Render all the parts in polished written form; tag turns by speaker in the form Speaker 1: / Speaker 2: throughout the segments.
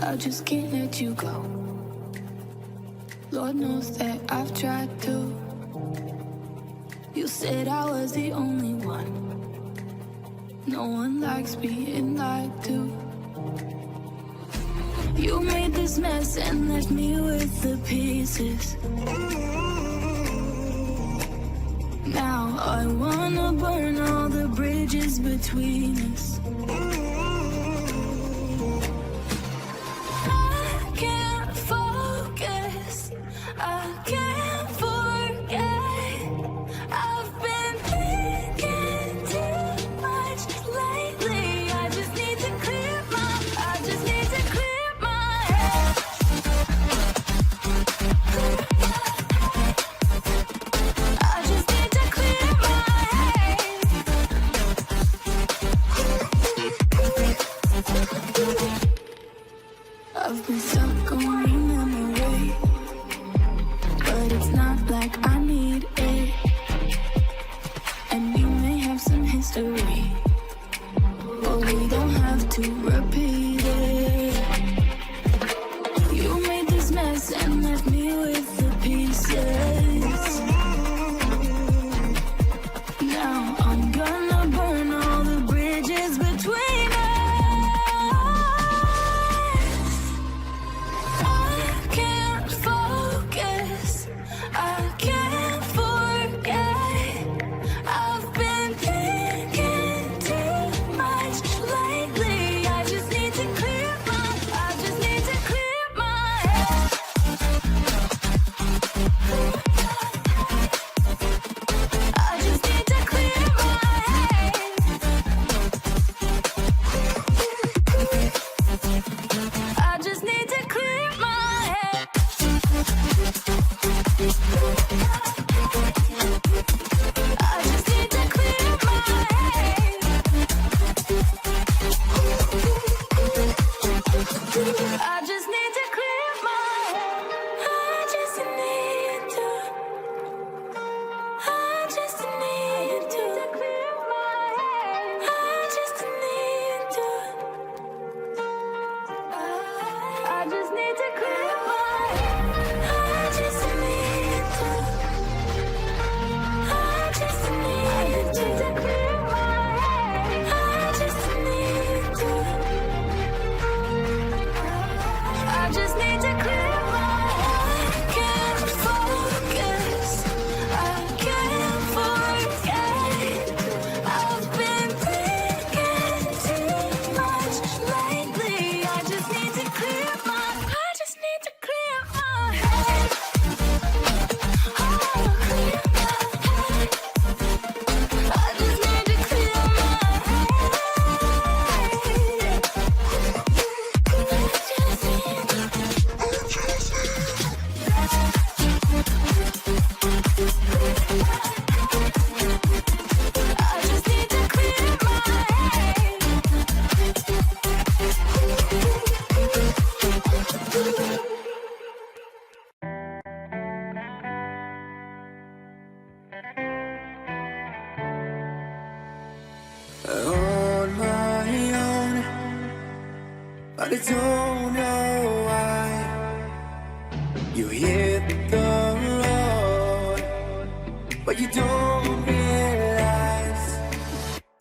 Speaker 1: I just can't let you go. Lord knows that I've tried to. You said I was the only one. No one likes being lied to. You made this mess and left me with the pieces. Now I wanna burn all the bridges between us. I can't focus, I can't forget. I've been thinking too much lately. I just need to clear my head. I just need to clear my head. I've been stuck on memory, but it's not like I need it. And we may have some history, but we don't have to repeat it. You made this mess and left me with the pieces. Now I'm gonna burn all the bridges between us. I can't focus, I can't forget. I've been thinking too much lately. I just need to clear my head. I just need to clear my head. I just need to clear my head. I just need to clear my head. I just need to clear my head. I just need to. I just need to clear my head. I just need to. I just need to clear my head. I just need to. I just need to clear my head. I just need to. I just need to clear my head. I can't focus, I can't forget. I've been thinking too much lately. I just need to clear my head. I just need to clear my head. Oh, clear my head. I just need to clear my head. I just need to clear my head.
Speaker 2: On my own, but I don't know why. You hit the road, but you don't realize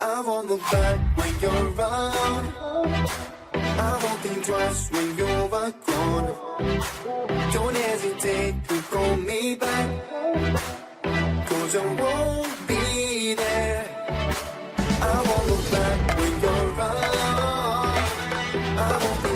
Speaker 2: I won't look back when you're around. I won't think twice when you're gone. Don't hesitate to call me back, 'cause I won't be there. I won't look back when you're around. I won't be